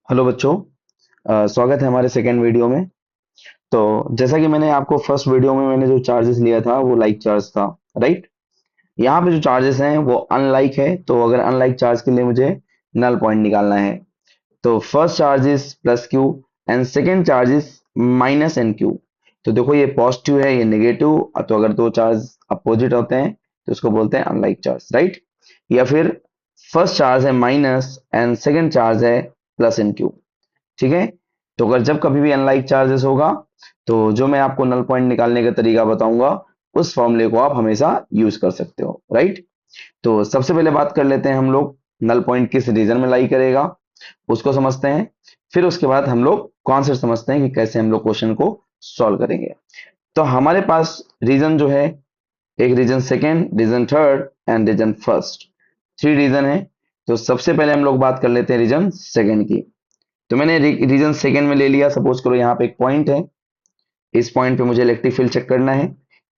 Hello बच्चों। स्वागत है हमारे सेकेंड वीडियो में। तो जैसा कि मैंने आपको फर्स्ट वीडियो में मैंने जो चार्जेस लिया था वो लाइक चार्ज था, राइट। यहाँ पे जो चार्जेस हैं वो अनलाइक है, तो अगर अनलाइक चार्ज के लिए मुझे नल पॉइंट निकालना है। तो first charge is plus q and second charge is minus n q. तो देखो ये पॉजिटिव है, ये नेगेटिव। तो अगर दो चार्ज अपोजिट होते हैं तो उसको बोलते हैं अनलाइक चार्ज, राइट। या फिर फर्स्ट चार्ज है माइनस एंड सेकेंड चार्ज है प्लस एन क्यू। ठीक है। तो अगर जब कभी भी अनलाइक चार्जेस होगा तो जो मैं आपको नल पॉइंट निकालने का तरीका बताऊंगा उस फॉर्मूले को आप हमेशा यूज कर सकते हो, राइट। तो सबसे पहले बात कर लेते हैं हम लोग नल पॉइंट किस रीजन में लाई करेगा उसको समझते हैं। फिर उसके बाद हम लोग कॉन्सेप्ट समझते हैं कि कैसे हम लोग क्वेश्चन को सॉल्व करेंगे। तो हमारे पास रीजन जो है, एक region second, region third and region first, three region है। तो सबसे पहले हम लोग बात कर लेते हैं रीजन सेकेंड की। तो मैंने रीजन सेकेंड में ले लिया। सपोज करो यहाँ पे एक पॉइंट है, इस पॉइंट पे मुझे इलेक्ट्रिक फील्ड चेक करना है।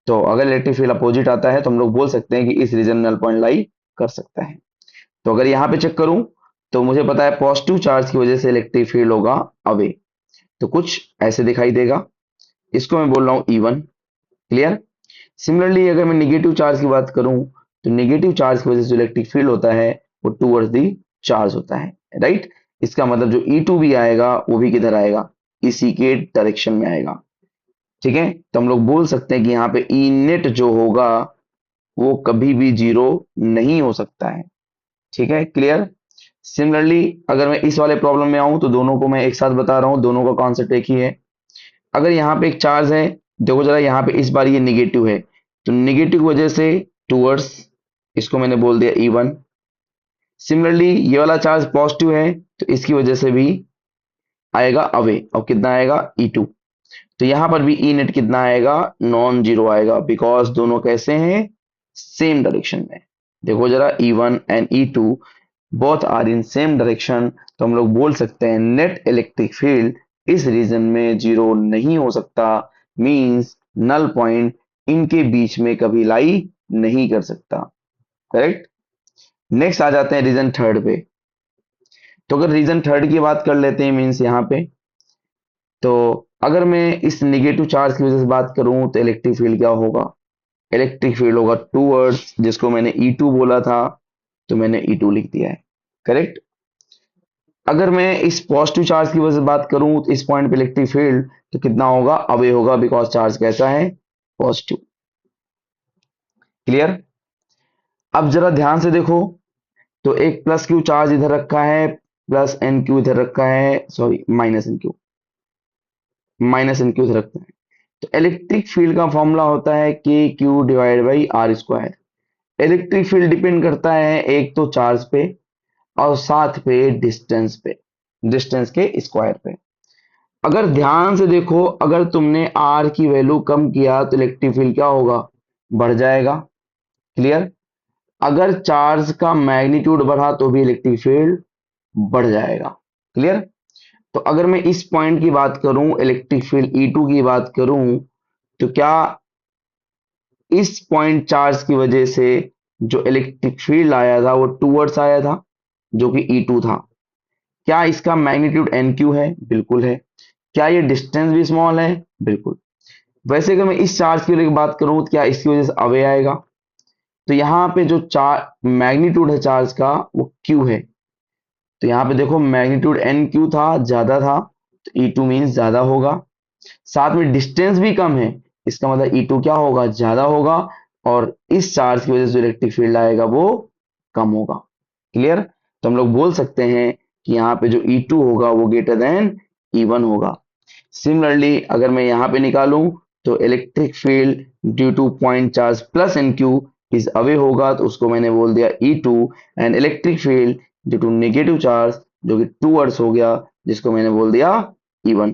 तो अगर इलेक्ट्रिक फील्ड अपोजिट आता है तो हम लोग बोल सकते हैं कि इस रीजन में नल पॉइंट लाई कर सकता है। तो अगर यहाँ पे चेक करूं तो मुझे पता है पॉजिटिव चार्ज की वजह से इलेक्ट्रिक फील्ड होगा अवे। तो कुछ ऐसे दिखाई देगा, इसको मैं बोल रहा हूँ E1। क्लियर। सिमिलरली अगर मैं निगेटिव चार्ज की बात करूं तो निगेटिव चार्ज की वजह से जो इलेक्ट्रिक फील्ड होता है वो टूवर्ड्स दी चार्ज होता है, राइट। इसका मतलब जो E2 भी आएगा वो भी किधर आएगा, इसी के डायरेक्शन में आएगा। ठीक है। तो हम लोग बोल सकते हैं कि यहाँ पे ई नेट जो होगा वो कभी भी जीरो नहीं हो सकता है। ठीक है, क्लियर। सिमिलरली अगर मैं इस वाले प्रॉब्लम में आऊं तो दोनों को मैं एक साथ बता रहा हूं, दोनों का कॉन्सेप्ट एक ही है। अगर यहाँ पे एक चार्ज है, देखो जरा यहाँ पे इस बार ये निगेटिव है, तो निगेटिव की वजह से टूवर्ड्स, इसको मैंने बोल दिया E1। सिमिलरली ये वाला चार्ज पॉजिटिव है तो इसकी वजह से भी आएगा अवे, और कितना आएगा E2। तो यहां पर भी ई नेट कितना आएगा, नॉन जीरो आएगा, बिकॉज दोनों कैसे हैं, सेम डायरेक्शन में। देखो जरा E1 and E2 both are in same direction. तो हम लोग बोल सकते हैं नेट इलेक्ट्रिक फील्ड इस रीजन में जीरो नहीं हो सकता। मींस नल पॉइंट इनके बीच में कभी लाई नहीं कर सकता। करेक्ट। नेक्स्ट आ जाते हैं रीजन थर्ड पे। तो अगर रीजन थर्ड की बात कर लेते हैं, मींस यहाँ पे, तो अगर मैं इस निगेटिव चार्ज की वजह से बात करूं तो इलेक्ट्रिक फील्ड क्या होगा, इलेक्ट्रिक फील्ड होगा टूवर्ड्स, जिसको मैंने E2 बोला था तो मैंने E2 लिख दिया है। करेक्ट। अगर मैं इस पॉजिटिव चार्ज की वजह से बात करूं तो इस पॉइंट पे इलेक्ट्रिक फील्ड तो कितना होगा, अवे होगा, बिकॉज चार्ज कैसा है, पॉजिटिव। क्लियर। अब जरा ध्यान से देखो, तो एक प्लस क्यू चार्ज इधर रखा है, प्लस एन क्यू इधर रखा है, sorry minus n q, minus n q इधर रखते हैं। तो इलेक्ट्रिक फील्ड का फॉर्मूला होता है k q divide by r square. Electric field depend करता है एक तो चार्ज पे और साथ पे डिस्टेंस पे, डिस्टेंस के स्क्वायर पे। अगर ध्यान से देखो, अगर तुमने आर की वैल्यू कम किया तो इलेक्ट्रिक फील्ड क्या होगा, बढ़ जाएगा। क्लियर। अगर चार्ज का मैग्नीट्यूड बढ़ा तो भी इलेक्ट्रिक फील्ड बढ़ जाएगा। क्लियर। तो अगर मैं इस पॉइंट की बात करूं, इलेक्ट्रिक फील्ड E2 की बात करूं, तो क्या इस पॉइंट चार्ज की वजह से जो इलेक्ट्रिक फील्ड आया था वो टूवर्ड्स आया था, जो कि E2 था। क्या इसका मैग्नीट्यूड NQ है, बिल्कुल है। क्या ये डिस्टेंस भी स्मॉल है, बिल्कुल। वैसे अगर मैं इस चार्ज की बात करूं तो क्या इसकी वजह से अवे आएगा। तो यहाँ पे जो चार्ज मैग्नीट्यूड है चार्ज का वो Q है। तो यहाँ पे देखो मैग्नीट्यूड NQ था, ज्यादा था, तो E2 मीन्स ज्यादा होगा। साथ में डिस्टेंस भी कम है, इसका मतलब E2 क्या होगा, ज्यादा होगा। और इस चार्ज की वजह से जो इलेक्ट्रिक फील्ड आएगा वो कम होगा। क्लियर। तो हम लोग बोल सकते हैं कि यहाँ पे जो E2 होगा वो ग्रेटर देन E1 होगा। सिमिलरली अगर मैं यहाँ पे निकालूं तो electric field due to point charge plus n q is away होगा, तो उसको मैंने बोल दिया E2। And electric field due to negative charge जो कि टूवर्ड्स हो गया, जिसको मैंने बोल दिया E1।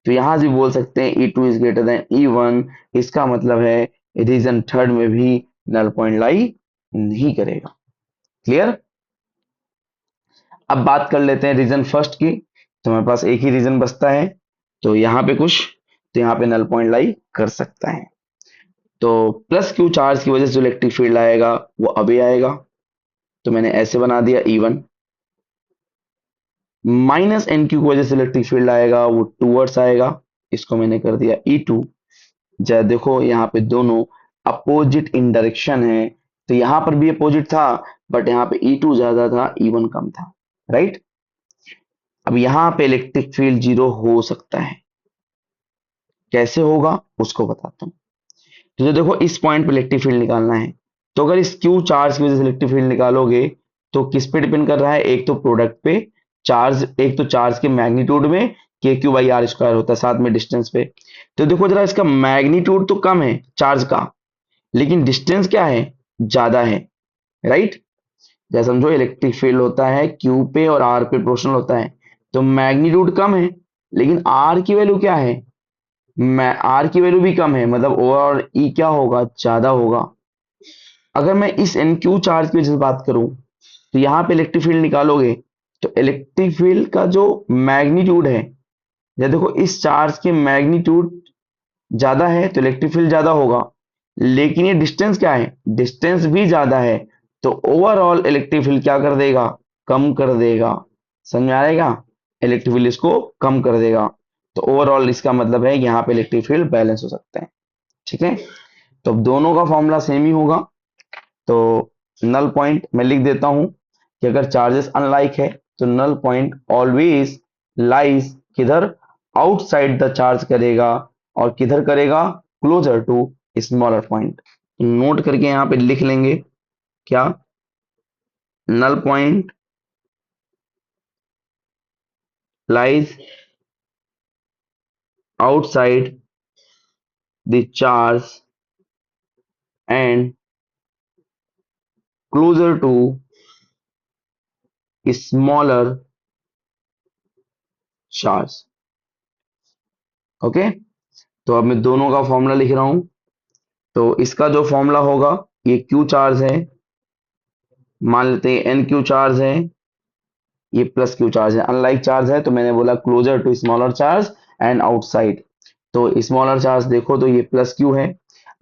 तो यहां से बोल सकते हैं E2 is greater than E1। इसका मतलब है रीजन थर्ड में भी नल पॉइंट लाई नहीं करेगा। क्लियर। अब बात कर लेते हैं रीजन फर्स्ट की। तो हमारे पास एक ही रीजन बचता है, तो यहाँ पे कुछ, तो यहाँ पे नल पॉइंट लाई कर सकता है। तो प्लस क्यू चार्ज की वजह से जो इलेक्ट्रिक फील्ड आएगा वो अभी आएगा, तो मैंने ऐसे बना दिया E1। माइनस एन क्यू की वजह से इलेक्ट्रिक फील्ड आएगा वो टूवर्ड्स आएगा। इसको मैंने कर दिया E2। जब देखो यहाँ पे दोनों अपोजिट इन डायरेक्शन है, तो यहाँ पर भी अपोजिट था, बट यहाँ पे E2 ज्यादा था, E1 कम था, राइट। अब यहाँ पे इलेक्ट्रिक फील्ड जीरो हो सकता है, कैसे होगा उसको बताता हूँ। तो जो देखो इस पॉइंट पे इलेक्ट्रिक फील्ड निकालना है, तो अगर इस क्यू चार्ज की वजह से इलेक्ट्रिक फील्ड निकालोगे तो किस पे डिपेंड कर रहा है, एक तो प्रोडक्ट पे चार्ज, एक तो चार्ज के मैग्नीट्यूड में, के क्यू बाई आर स्क्वायर होता है, साथ में डिस्टेंस पे। तो देखो जरा इसका मैग्नीट्यूड तो कम है चार्ज का, लेकिन डिस्टेंस क्या है, ज्यादा है, राइट। जैसे समझो इलेक्ट्रिक फील्ड होता है क्यू पे और आर पे प्रोपोर्शनल होता है, तो मैग्नीट्यूड कम है, लेकिन आर की वैल्यू क्या है, मैं आर की वैल्यू भी कम है, मतलब ओवरऑल ई क्या होगा, ज्यादा होगा। अगर मैं इस एन क्यू चार्ज की वजह से बात करूं, तो यहाँ पे इलेक्ट्रिक फील्ड निकालोगे, तो इलेक्ट्रिक फील्ड का जो मैग्नीट्यूड है, या देखो इस चार्ज के मैग्नीट्यूड ज्यादा है तो इलेक्ट्रिक फील्ड ज्यादा होगा, लेकिन ये डिस्टेंस क्या है, डिस्टेंस भी ज्यादा है, तो ओवरऑल इलेक्ट्रिक फील्ड क्या कर देगा, कम कर देगा। समझ में आएगा, इलेक्ट्रिक फील्ड इसको कम कर देगा। तो ओवरऑल इसका मतलब है कि यहाँ पे इलेक्ट्रिक फील्ड बैलेंस हो सकते हैं, ठीक है। तो अब दोनों का फॉर्मूला सेम ही होगा। तो नल पॉइंट मैं लिख देता हूं कि अगर चार्जेस अनलाइक है, तो नल पॉइंट ऑलवेज लाइज किधर, आउटसाइड द चार्ज करेगा, और किधर करेगा, closer to smaller point. Note करके यहां पे लिख लेंगे क्या, null point lies outside the charge and closer to smaller charge. Okay, तो अब मैं दोनों का फॉर्मूला लिख रहा हूं। तो इसका जो फॉर्मूला होगा, ये क्यू चार्ज है, मान लेते हैं एन क्यू चार्ज है, ये प्लस क्यू चार्ज है, अनलाइक चार्ज है, तो मैंने बोला closer to smaller charge and outside. तो स्मॉलर चार्ज देखो तो ये प्लस क्यू है।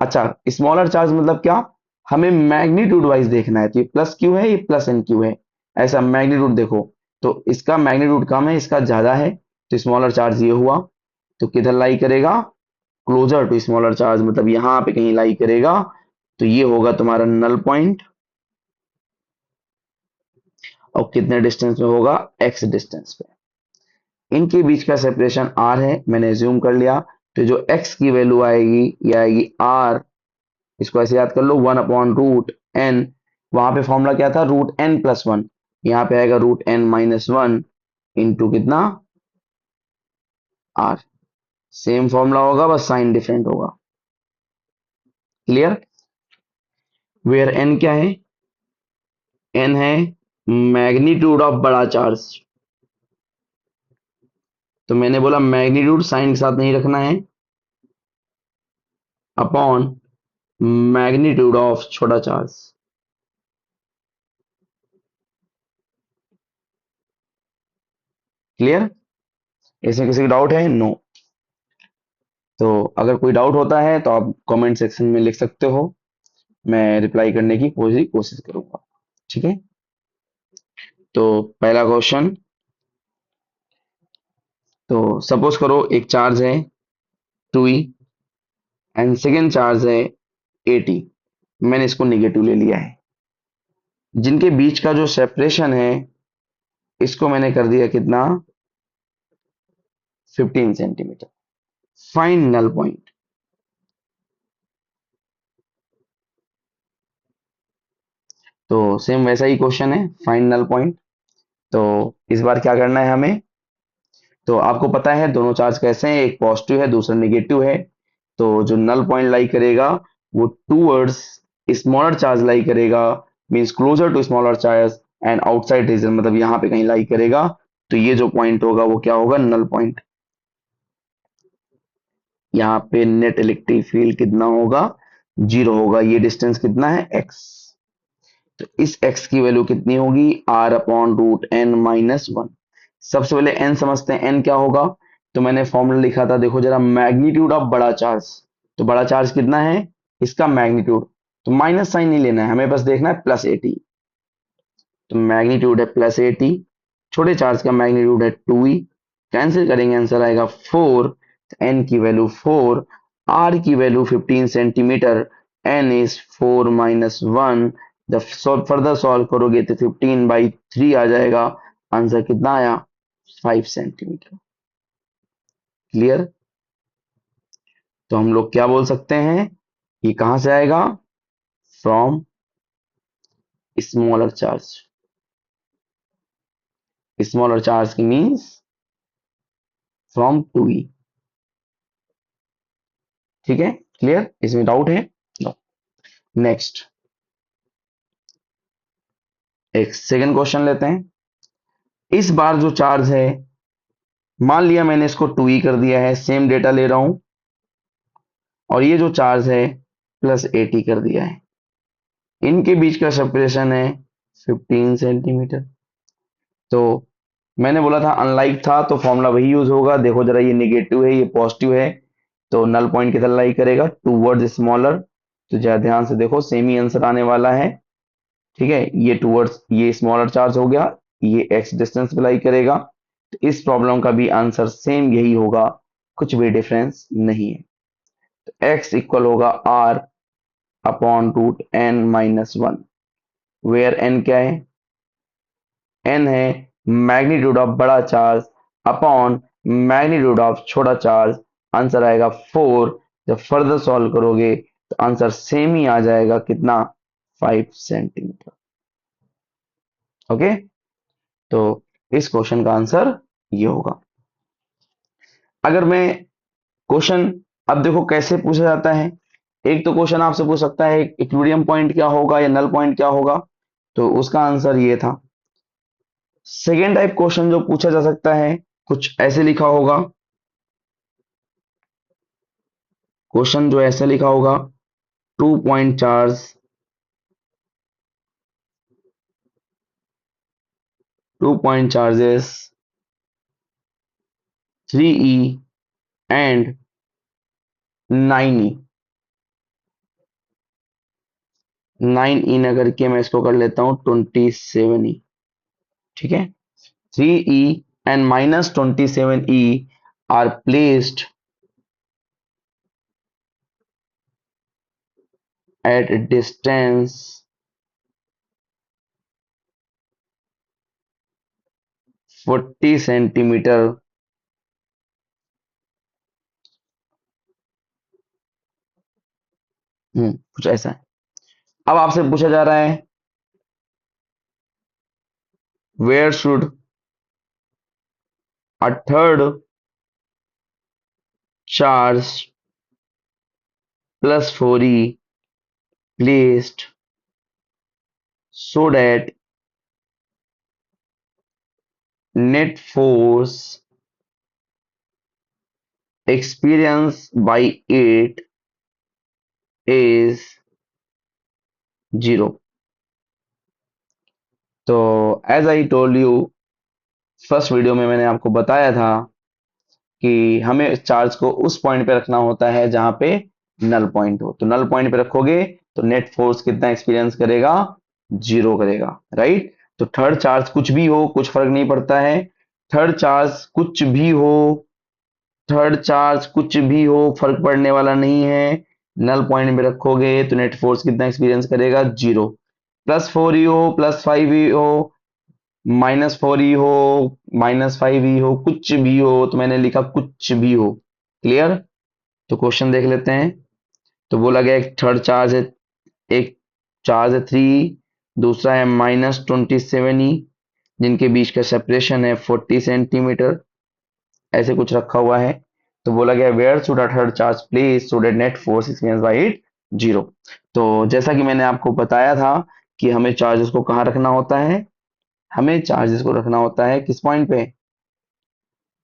अच्छा, स्मॉलर चार्ज मतलब क्या, हमें मैग्नीट्यूड वाइज देखना है, तो ये प्लस क्यू है, ये प्लस एन क्यू है, ऐसा मैग्नीट्यूड देखो। तो इसका मैग्नीट्यूड कम है, इसका ज्यादा है, तो स्मॉलर चार्ज ये हुआ। तो किधर लाई करेगा, क्लोजर टू स्मॉलर चार्ज, मतलब यहां पे कहीं लाई करेगा। तो ये होगा तुम्हारा नल पॉइंट, और कितने डिस्टेंस में होगा, एक्स डिस्टेंस पे। इनके बीच का सेपरेशन आर है, मैंने ज्यूम कर लिया। तो जो एक्स की वैल्यू आएगी, ये आएगी आर, इसको ऐसे याद कर लो, 1/√n। वहां पे फॉर्मूला क्या था, √n+1, यहाँ पे आएगा √n-1 इंटू कितना, आर। सेम फॉर्मूला होगा, बस साइन डिफरेंट होगा। क्लियर, वेयर एन क्या है, एन है मैग्नीट्यूड ऑफ बड़ा चार्ज। तो मैंने बोला मैग्नीट्यूड साइन के साथ नहीं रखना है, अपॉन मैग्नीट्यूड ऑफ छोटा चार्ज। क्लियर, इसमें किसी का डाउट है, नो। तो अगर कोई डाउट होता है तो आप कमेंट सेक्शन में लिख सकते हो, मैं रिप्लाई करने की पूरी कोशिश करूंगा, ठीक है। तो पहला क्वेश्चन, तो सपोज करो एक चार्ज है 2e एंड सेकेंड चार्ज है 80, मैंने इसको निगेटिव ले लिया है। जिनके बीच का जो सेपरेशन है, इसको मैंने कर दिया कितना, 15 सेंटीमीटर। Find null point. तो सेम वैसा ही क्वेश्चन है, फाइंड नल पॉइंट। तो इस बार क्या करना है हमें, तो आपको पता है दोनों चार्ज कैसे हैं, एक पॉजिटिव है दूसरा निगेटिव है। तो जो नल पॉइंट लाई करेगा वो टूवर्ड्स स्मॉलर चार्ज लाई करेगा, means closer to smaller charge and outside region, मतलब यहाँ पे कहीं लाई करेगा। तो ये जो पॉइंट होगा वो क्या होगा, नल पॉइंट। यहाँ पे नेट इलेक्ट्रिक फील्ड कितना होगा, जीरो होगा। ये डिस्टेंस कितना है, एक्स। तो इस x की वैल्यू कितनी होगी, r/√n-1। सबसे पहले n समझते हैं, n क्या होगा। तो मैंने फॉर्मूला लिखा था, देखो जरा, मैग्नीट्यूड ऑफ बड़ा चार्ज। तो बड़ा चार्ज कितना है, इसका मैग्नीट्यूड। तो माइनस साइन नहीं लेना है, हमें बस देखना है +80। तो मैग्नीट्यूड है +80, छोटे चार्ज का मैग्नीट्यूड है 2e, कैंसिल करेंगे आंसर आएगा 4, एन की वैल्यू 4, आर की value 15 centimetre, n is 4 minus 1। जब फर्दर सॉल्व करोगे तो 15/3 आ जाएगा, आंसर कितना आया 5 सेंटीमीटर। क्लियर? तो हम लोग क्या बोल सकते हैं, ये कहां से आएगा, from smaller charge. Smaller charge की मीन्स फ्रॉम 2e। ठीक है, क्लियर, इसमें डाउट है? नो। नेक्स्ट, एक सेकंड क्वेश्चन लेते हैं। इस बार जो चार्ज है, मान लिया मैंने इसको 2e कर दिया है, सेम डेटा ले रहा हूं, और ये जो चार्ज है +80 कर दिया है, इनके बीच का सेपरेशन है 15 सेंटीमीटर। तो मैंने बोला था अनलाइक था, तो फॉर्मूला वही यूज होगा। देखो जरा, ये निगेटिव है, ये पॉजिटिव है, तो नल पॉइंट किधर लाई करेगा, टूवर्ड्स स्मॉलर। तो जरा ध्यान से देखो, सेम ही आंसर आने वाला है। ठीक है, ये टूवर्ड्स, ये स्मॉलर चार्ज हो गया, ये एक्स डिस्टेंस पे लाई करेगा। तो इस प्रॉब्लम का भी आंसर सेम यही होगा, कुछ भी डिफरेंस नहीं है। तो एक्स इक्वल होगा r/√n-1, वेयर n क्या है, n है मैग्नीट्यूड ऑफ बड़ा चार्ज अपॉन मैग्नीट्यूड ऑफ छोटा चार्ज। आंसर आएगा 4। जब फर्दर सॉल्व करोगे तो आंसर सेम ही आ जाएगा, कितना, 5 सेंटीमीटर। ओके, तो इस क्वेश्चन का आंसर ये होगा। अगर मैं क्वेश्चन, अब देखो कैसे पूछा जाता है। एक तो क्वेश्चन आपसे पूछ सकता है इक्विलिब्रियम पॉइंट क्या होगा या नल पॉइंट क्या होगा, तो उसका आंसर ये था। सेकेंड टाइप क्वेश्चन जो पूछा जा सकता है, कुछ ऐसे लिखा होगा, क्वेश्चन जो ऐसा लिखा होगा, 2 point charge, 2 point charges 3e and 9e। 9e न करके मैं इसको कर लेता हूं 27e। ठीक है, 3e and -27e are placed at a distance 40 centimetre कुछ ऐसा है। अब आपसे पूछा जा रहा है, where should a third charge +4e placed so that net force experienced by it is 0। तो as I told you, first video में मैंने आपको बताया था कि हमें चार्ज को उस पॉइंट पे रखना होता है जहां पे नल पॉइंट हो। तो नल पॉइंट पे रखोगे तो नेट फोर्स कितना एक्सपीरियंस करेगा, 0 करेगा, राइट। तो थर्ड चार्ज कुछ भी हो, कुछ फर्क नहीं पड़ता है, थर्ड चार्ज कुछ भी हो, थर्ड चार्ज कुछ भी हो, फर्क पड़ने वाला नहीं है। नल पॉइंट पे रखोगे तो नेट फोर्स कितना एक्सपीरियंस करेगा, 0। +4e हो, +5e हो, -4e हो, -5e हो, कुछ भी हो, तो मैंने लिखा कुछ भी हो। क्लियर? तो क्वेश्चन देख लेते हैं। तो बोला गया एक थर्ड चार्ज है, एक चार्ज है 3, दूसरा है -27e, जिनके बीच का सेपरेशन है 40 सेंटीमीटर, ऐसे कुछ रखा हुआ है। तो बोला गया where should a third charge place so that net force experience by it 0। तो जैसा कि मैंने आपको बताया था कि हमें चार्जेस को कहाँ रखना होता है, हमें चार्जेस को रखना होता है किस पॉइंट पे,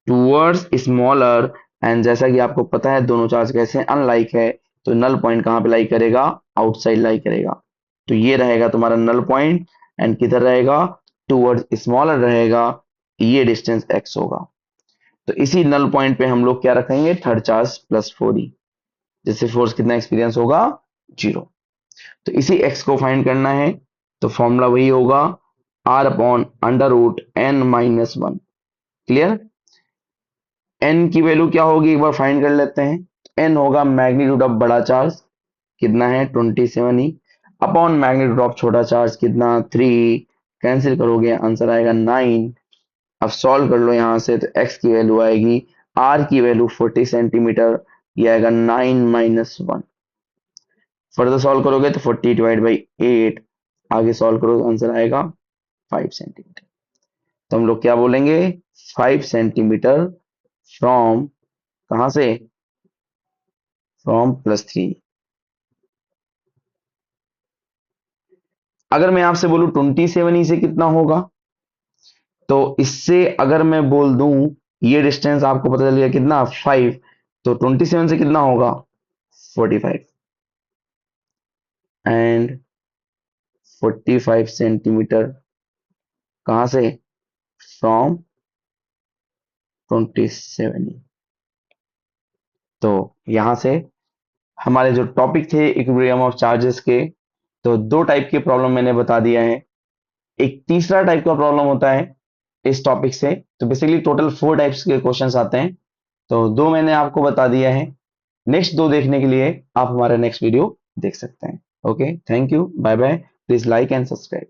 टूवर्ड्स स्मॉलर। एंड जैसा कि आपको पता है दोनों चार्ज कैसे अनलाइक है, तो नल पॉइंट कहाँ पे लाई करेगा, आउटसाइड लाई करेगा। तो ये रहेगा तुम्हारा नल पॉइंट, एंड किधर रहेगा, टूवर्ड्स स्मॉलर रहेगा, ये डिस्टेंस x होगा। तो इसी नल पॉइंट पे हम लोग क्या रखेंगे, थर्ड चार्ज +4e, जिससे फोर्स कितना एक्सपीरियंस होगा, 0। तो इसी x को फाइंड करना है, तो फॉर्मूला वही होगा r upon under root n minus one. Clear? N की वैल्यू क्या होगी एक बार फाइंड कर लेते हैं। एन होगा मैग्नीट्यूड ऑफ बड़ा चार्ज, कितना है 27 ही, अपॉन मैग्नीट्यूड ऑफ छोटा चार्ज कितना 3, कैंसिल करोगे आंसर आएगा 9। अब सॉल्व कर लो यहाँ से, तो x की वैल्यू आएगी, r की वैल्यू 40 सेंटीमीटर, ये आएगा 9 - 1। फर्दर सॉल्व करोगे तो 40 डिवाइड बाई 8, आगे सॉल्व करो आंसर आएगा 5 सेंटीमीटर। तो हम लोग क्या बोलेंगे, 5 सेंटीमीटर फ्रॉम, कहाँ से, फ्रॉम +3। अगर मैं आपसे बोलूं 27 ही से कितना होगा, तो इससे अगर मैं बोल दूं, ये डिस्टेंस आपको पता चल गया कितना 5, तो 27 से कितना होगा 45, एंड 45 सेंटीमीटर कहां से, फ्रॉम 27। तो यहां से हमारे जो टॉपिक थे इक्विलिब्रियम ऑफ चार्जेस के, तो दो टाइप के प्रॉब्लम मैंने बता दिया है। एक तीसरा टाइप का प्रॉब्लम होता है इस टॉपिक से। तो बेसिकली टोटल 4 टाइप्स के क्वेश्चंस आते हैं, तो दो मैंने आपको बता दिया है। नेक्स्ट दो देखने के लिए आप हमारा नेक्स्ट वीडियो देख सकते हैं। Okay, thank you, bye bye, please like and subscribe.